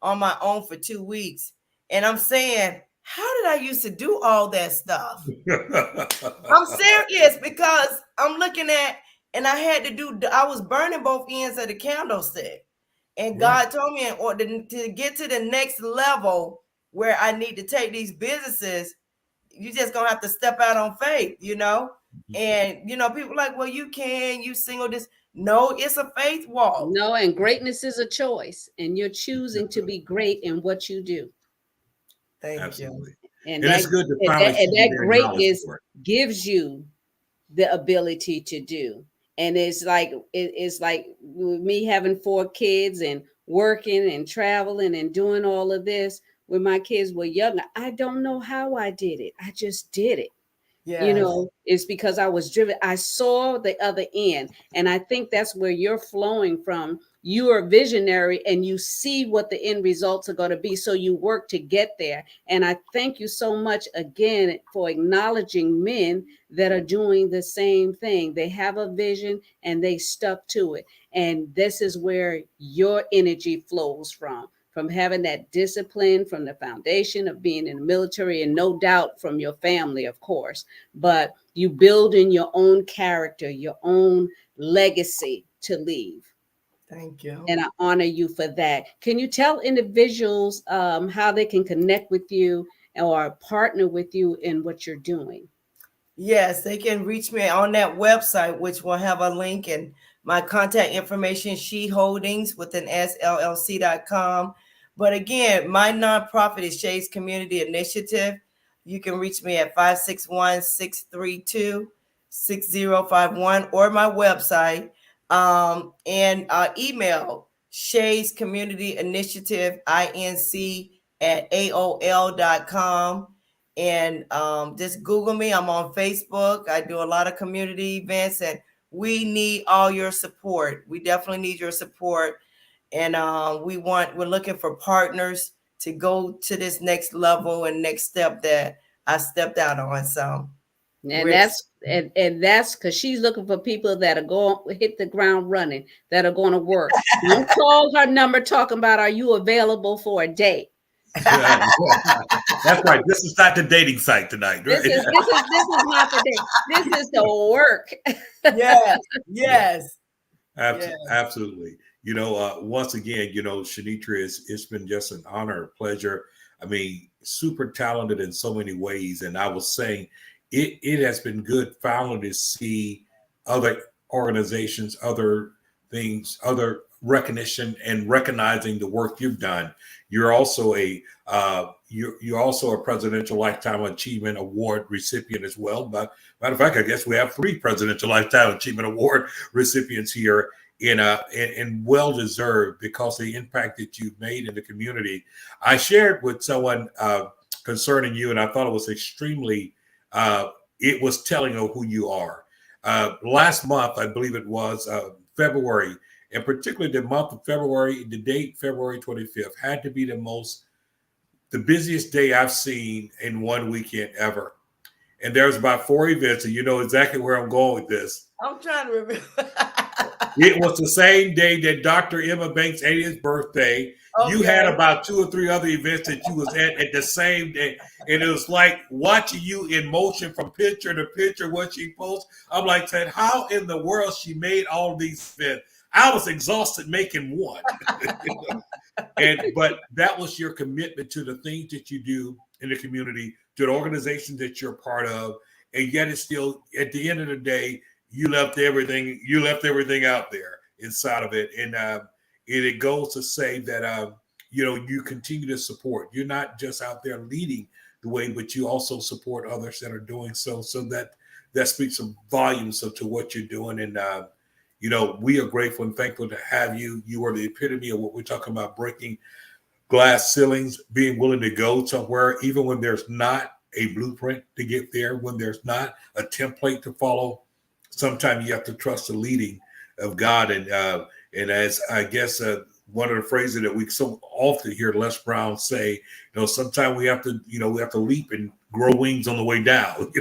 on my own for 2 weeks. And I'm saying, how did I used to do all that stuff? I'm serious because I'm looking at, and I had to do, I was burning both ends of the candlestick. And God told me in order to get to the next level where I need to take these businesses, you just gonna have to step out on faith, you know? And people like, well, you single this. No, it's a faith walk. No, and greatness is a choice, and you're choosing to be great in what you do. Thank absolutely. you. And And it's good to finally see that you acknowledged greatness for it. gives you the ability to do. And it's like with me having 4 kids and working and traveling and doing all of this when my kids were younger. I don't know how I did it. I just did it. Yes. It's because I was driven. I saw the other end. And I think that's where you're flowing from. You are visionary and you see what the end results are going to be. So you work to get there. And I thank you so much again for acknowledging men that are doing the same thing. They have a vision and they stuck to it. And this is where your energy flows from having that discipline, from the foundation of being in the military, and no doubt from your family, of course, but you build in your own character, your own legacy to leave. Thank you. And I honor you for that. Can you tell individuals how they can connect with you or partner with you in what you're doing? Yes, they can reach me on that website, which will have a link, and my contact information, SHE Holdings with an SLLC.com. But again, my nonprofit is SHE's Community Initiative. You can reach me at 561-632-6051 or my website, and email SHE's Community Initiative, INC at AOL.com. And just Google me. I'm on Facebook. I do a lot of community events, and we need all your support. We definitely need your support. And we're looking for partners to go to this next level and next step that I stepped out on. So, and that's because she's looking for people that are going to hit the ground running, that are going to work. Don't call her number talking about, are you available for a date? That's right. This is not the dating site tonight. Right? This is not the date. This is the work. Yes. Absolutely. Once again, Shenetria, it's been just an honor, a pleasure. I mean, super talented in so many ways. And I was saying, it has been good finally to see other organizations, other things, other recognition and recognizing the work you've done. You're also you're also a Presidential Lifetime Achievement Award recipient as well. But matter of fact, I guess we have 3 Presidential Lifetime Achievement Award recipients here, and well deserved, because of the impact that you've made in the community. I shared with someone concerning you, and I thought it was extremely it was telling of who you are. Last month, I believe it was February, and particularly the month of February, the date February 25th had to be the busiest day I've seen in one weekend ever. And there's about 4 events, and you know exactly where I'm going with this. I'm trying to remember. It was the same day that Dr. Emma Banks' 80th birthday. Okay. You had about 2 or 3 other events that you was at the same day. And it was like watching you in motion from picture to picture, what she posts. I'm like, saying, how in the world she made all these events? I was exhausted making one. But that was your commitment to the things that you do in the community, to the organization that you're part of. And yet it's still, at the end of the day, you left everything out there inside of it. And it goes to say that, you continue to support. You're not just out there leading the way, but you also support others that are doing so. So that speaks some volumes to what you're doing. And, we are grateful and thankful to have you. You are the epitome of what we're talking about, breaking glass ceilings, being willing to go somewhere, even when there's not a blueprint to get there, when there's not a template to follow. Sometimes you have to trust the leading of God. And as I guess one of the phrases that we so often hear Les Brown say, sometimes we have to leap and grow wings on the way down.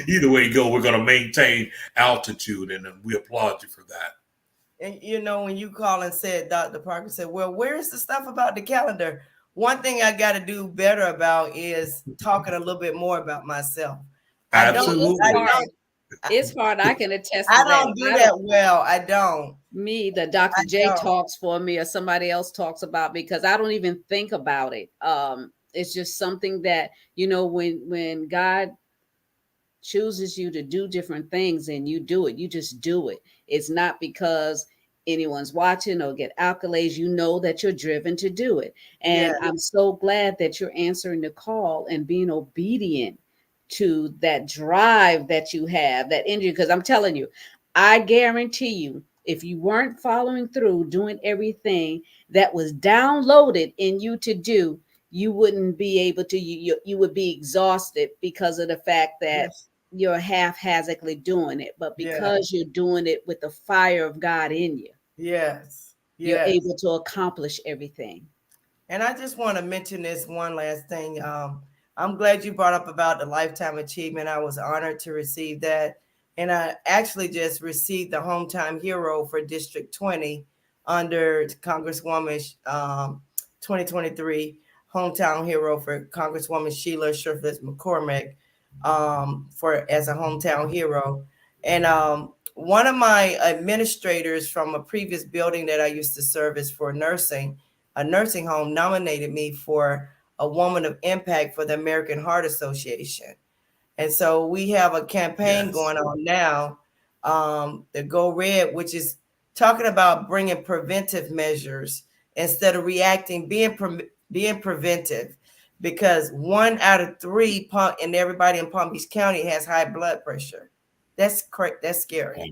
Either way you go, we're going to maintain altitude, and we applaud you for that. And when you call and said, Dr. Parker said, well, where's the stuff about the calendar? One thing I got to do better about is talking a little bit more about myself. Absolutely. It's hard. I can attest to I that. don't do that well. I don't. Me, the Dr. J talks for me, or somebody else talks about me, because I don't even think about it. It's just something that, when God chooses you to do different things and you do it, you just do it. It's not because anyone's watching or get accolades. You know that you're driven to do it. And I'm so glad that you're answering the call and being obedient to that drive that you have, that energy. Because I'm telling you, I guarantee you, if you weren't following through, doing everything that was downloaded in you to do, you wouldn't be able to, you would be exhausted because of the fact that you're haphazardly doing it. But because you're doing it with the fire of God in you, you're able to accomplish everything. And I just want to mention this one last thing. I'm glad you brought up about the Lifetime Achievement. I was honored to receive that. And I actually just received the Hometown Hero for District 20 under Congresswoman 2023 Hometown Hero for Congresswoman Sheila Sherfitz McCormick as a Hometown Hero. And one of my administrators from a previous building that I used to service for a nursing home, nominated me for a Woman of Impact for the American Heart Association. And so we have a campaign going on now, the Go Red, which is talking about bringing preventive measures instead of reacting, being preventive, because 1 out of 3 and everybody in Palm Beach County has high blood pressure. That's correct. That's scary.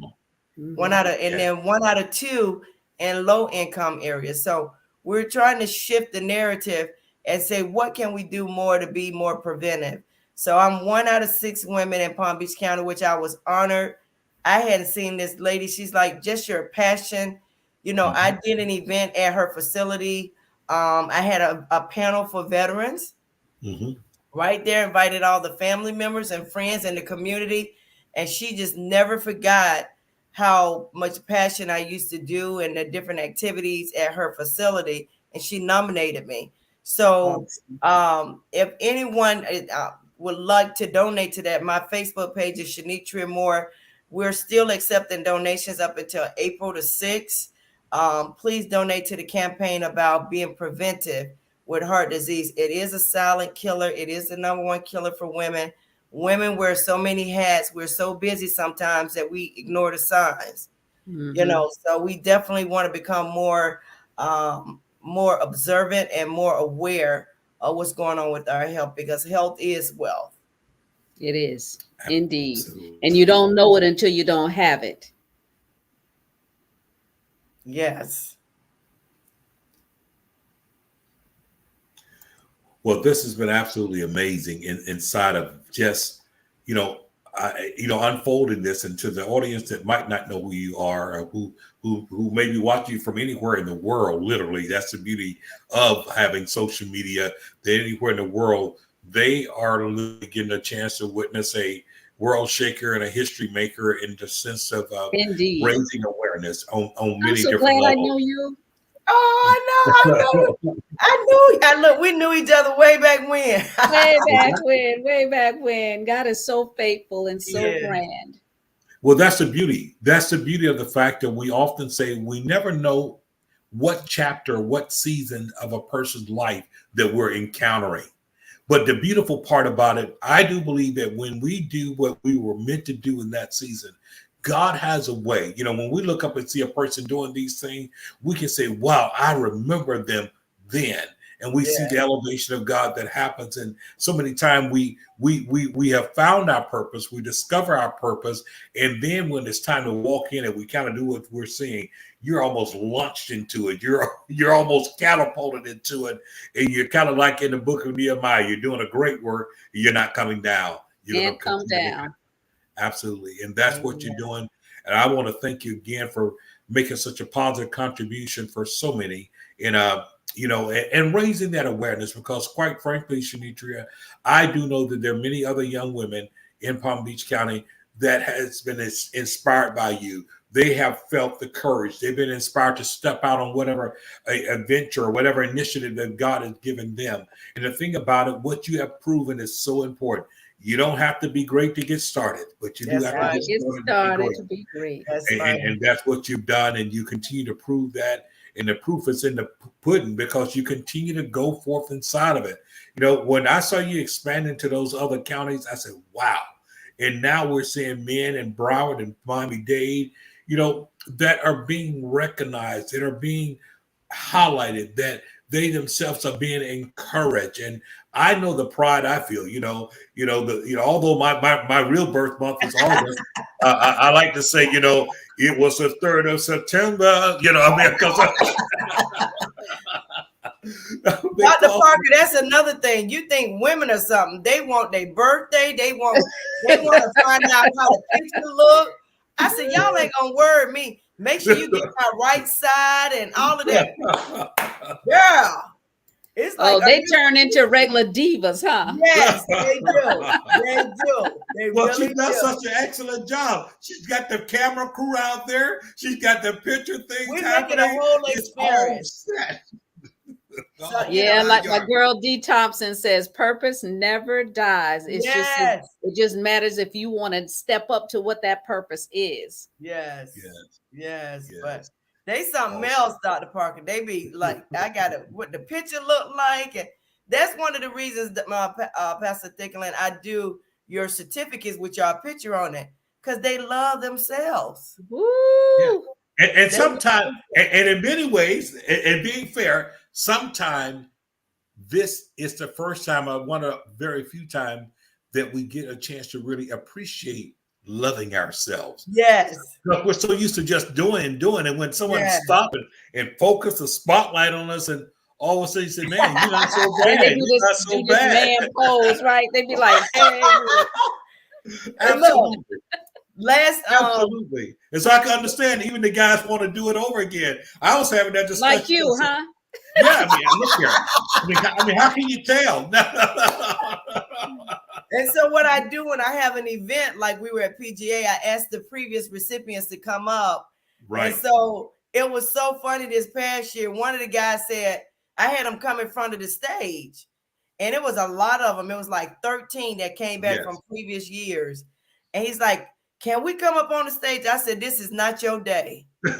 Mm-hmm. 1 out of 2 in low income areas. So we're trying to shift the narrative and say, what can we do more to be more preventive? So I'm 1 out of 6 women in Palm Beach County, which I was honored. I hadn't seen this lady. She's like, just your passion. I did an event at her facility. I had a panel for veterans right there, invited all the family members and friends in the community. And she just never forgot how much passion I used to do and the different activities at her facility. And she nominated me. So if anyone would like to donate to that, my Facebook page is Shenetria Moore. We're still accepting donations up until April the 6th. Please donate to the campaign about being preventive with heart disease. It is a silent killer. It is the #1 killer for women. Women wear so many hats. We're so busy sometimes that we ignore the signs. You know, so we definitely want to become more observant and more aware of what's going on with our health, because health is wealth. It is indeed. Absolutely. And you don't know it until you don't have it. Yes. Well, this has been absolutely amazing inside of just, unfolding this into the audience that might not know who you are, or who may be watching you from anywhere in the world. Literally, that's the beauty of having social media. That anywhere in the world, they are literally getting a chance to witness a world shaker and a history maker in the sense of Indeed. raising awareness on many I'm so different glad levels. I know you. Oh, I know. Look, we knew each other way back when. way back when. God is so faithful and so grand. Well, that's the beauty. That's the beauty of the fact that we often say we never know what chapter, what season of a person's life that we're encountering. But the beautiful part about it, I do believe that when we do what we were meant to do in that season, God has a way. When we look up and see a person doing these things, we can say, wow, I remember them then. And we see the elevation of God that happens. And so many times we have found our purpose, we discover our purpose. And then when it's time to walk in and we kind of do what we're seeing, you're almost launched into it. You're almost catapulted into it. And you're kind of like in the book of Nehemiah, you're doing a great work. You're not coming down. You're Can't come down. Absolutely. And that's what you're doing. And I want to thank you again for making such a positive contribution for so many and raising that awareness, because quite frankly, Shenetria, I do know that there are many other young women in Palm Beach County that has been inspired by you. They have felt the courage. They've been inspired to step out on whatever adventure or whatever initiative that God has given them. And the thing about it, what you have proven is so important. You don't have to be great to get started, but you do have to get started to be great. And that's what you've done. And you continue to prove that. And the proof is in the pudding, because you continue to go forth inside of it. When I saw you expand into those other counties, I said, wow. And now we're seeing men in Broward and Miami-Dade, that are being recognized, that are being highlighted, that they themselves are being encouraged. And I know the pride I feel, although my real birth month is August, I like to say, it was the 3rd of September, because Dr. Parker, that's another thing. You think women are something. They want their birthday. They want to find out how the picture look. I said, y'all ain't gonna worry me. Make sure you get my right side and all of that. Yeah. It's like, they turn into regular divas, huh? Yes, they do. They do. Well, really she's done such an excellent job. She's got the camera crew out there. She's got the picture things. We're making a whole experience. So, like my girl D. Thompson says, purpose never dies. It's it just matters if you want to step up to what that purpose is. Yes. But they something else, Dr. Parker. They be like, I got what the picture look like. And that's one of the reasons that my Pastor Thicklin, I do your certificates with your picture on it, because they love themselves. Woo! Yeah. And sometimes, and in many ways, and being fair, sometimes this is the first time, one of very few times, that we get a chance to really appreciate loving ourselves. Yes. We're so used to just doing, and when someone stops and focus the spotlight on us, and all of a sudden you say, man, you're not so bad. They do this man pose, right? They be like, hey. Absolutely. Absolutely. And so I can understand even the guys want to do it over again. I was having that discussion. Like you, huh? Yeah, look here. I mean, how can you tell? And so what I do when I have an event, like we were at PGA, I asked the previous recipients to come up. Right. And so it was so funny this past year. One of the guys said, I had them come in front of the stage. And it was a lot of them. It was like 13 that came back from previous years. And he's like, can we come up on the stage? I said, this is not your day. This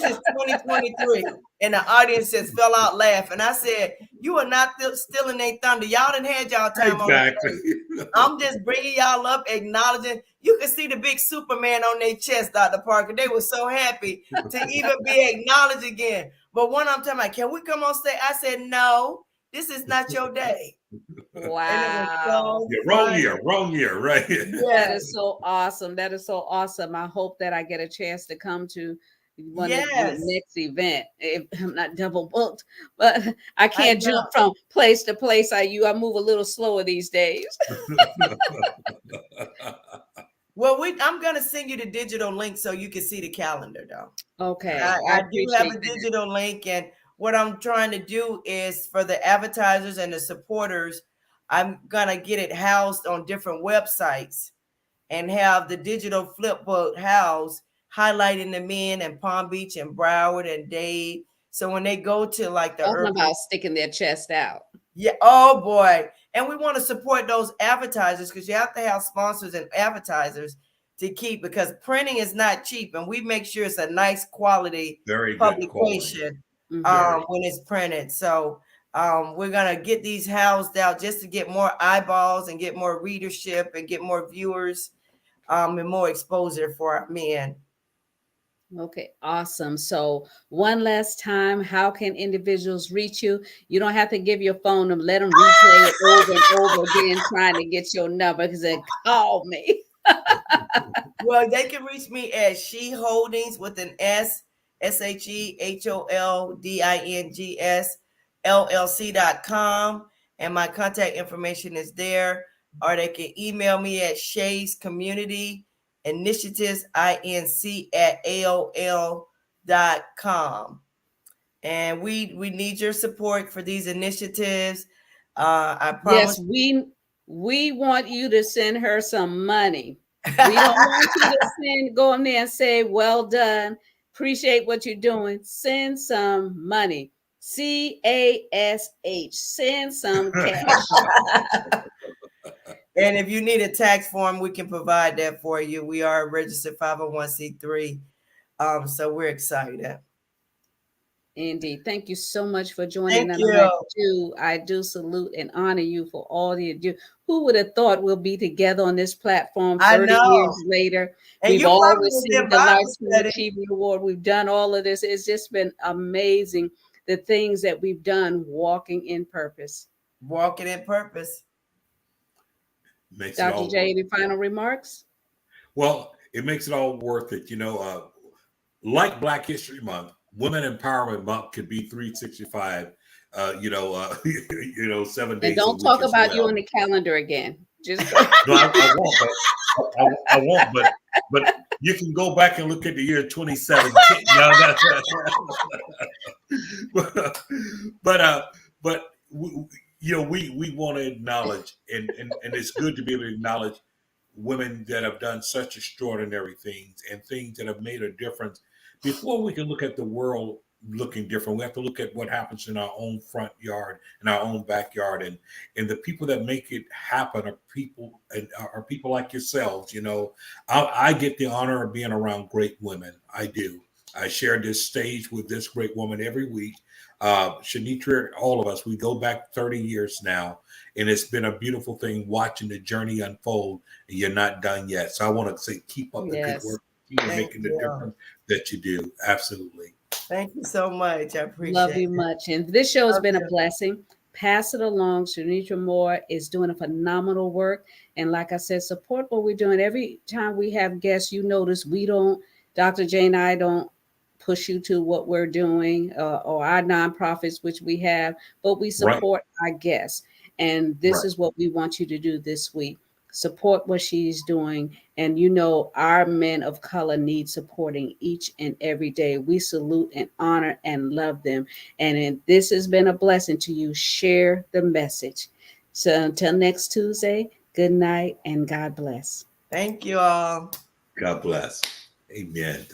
is 2023. And the audience just fell out laughing. I said, You are not stealing their thunder. Y'all done had y'all time Exactly. on the stage. I'm just bringing y'all up, acknowledging. You can see the big Superman on their chest, Dr. Parker. They were so happy to even be acknowledged again. But when I'm talking about, can we come on stage? I said, no, this is not your day. Wow. And it was so Wrong year, right? That is so awesome. That is so awesome. I hope that I get a chance to come to one of the next event. If I'm not double booked, but I can't jump from place to place. I move a little slower these days. Well, I'm gonna send you the digital link so you can see the calendar, though. Okay, I do have a digital link, and what I'm trying to do is for the advertisers and the supporters, I'm gonna get it housed on different websites and have the digital flip book housed, highlighting the men in Palm Beach and Broward and Dade. So when they go to like the urban, about sticking their chest out. Yeah. Oh boy. And we want to support those advertisers because you have to have sponsors and advertisers to keep, because printing is not cheap, and we make sure it's a nice quality publication when it's printed. So we're gonna get these housed out just to get more eyeballs and get more readership and get more viewers and more exposure for our men. Okay, awesome. So one last time, how can individuals reach you? You don't have to give your phone number. Let them replay it over and over again, trying to get your number, because they call me. Well, they can reach me at SHE Holdings with an S, SHEHOLDINGS LLC.com. And my contact information is there. Or they can email me at Shas Community Initiatives, INC at AOL.com. And we need your support for these initiatives. I promise. Yes, we want you to send her some money. We don't want you to go in there and say, well done, appreciate what you're doing. Send some money. CASH. Send some cash. And if you need a tax form, we can provide that for you. We are a registered 501c3. So we're excited. Indeed. Thank you so much for joining. Thank you. I do salute and honor you for all you do. Who would have thought we'll be together on this platform 30 years later? And we've all received the Lifetime Achievement Award. We've done all of this. It's just been amazing, the things that we've done walking in purpose. Walking in purpose. Dr. J, any final remarks? Well, it makes it all worth it. You know, like Black History Month, Women Empowerment Month could be 365. 7 days. And don't talk about you on the calendar again. Just no, I won't. I won't. But you can go back and look at the year 2017. But we want to acknowledge, and it's good to be able to acknowledge women that have done such extraordinary things and things that have made a difference. Before we can look at the world looking different, we have to look at what happens in our own front yard, in our own backyard, and the people that make it happen are people like yourselves. You know, I get the honor of being around great women. I do. I share this stage with this great woman every week. Shenetria, all of us, we go back 30 years now, and it's been a beautiful thing watching the journey unfold, and you're not done yet. So I want to say, keep up the good work. Keep making the difference that you do. Absolutely. Thank you so much. I appreciate it. Love you much. And this show has been a blessing. Pass it along. Shenetria Moore is doing a phenomenal work. And like I said, support what we're doing. Every time we have guests, you notice Dr. J and I don't push you to what we're doing or our nonprofits, which we have, but we support our guests. And this is what we want you to do this week. Support what she's doing. And our men of color need supporting each and every day. We salute and honor and love them. And this has been a blessing to you. Share the message. So until next Tuesday, good night and God bless. Thank you all. God bless. Amen.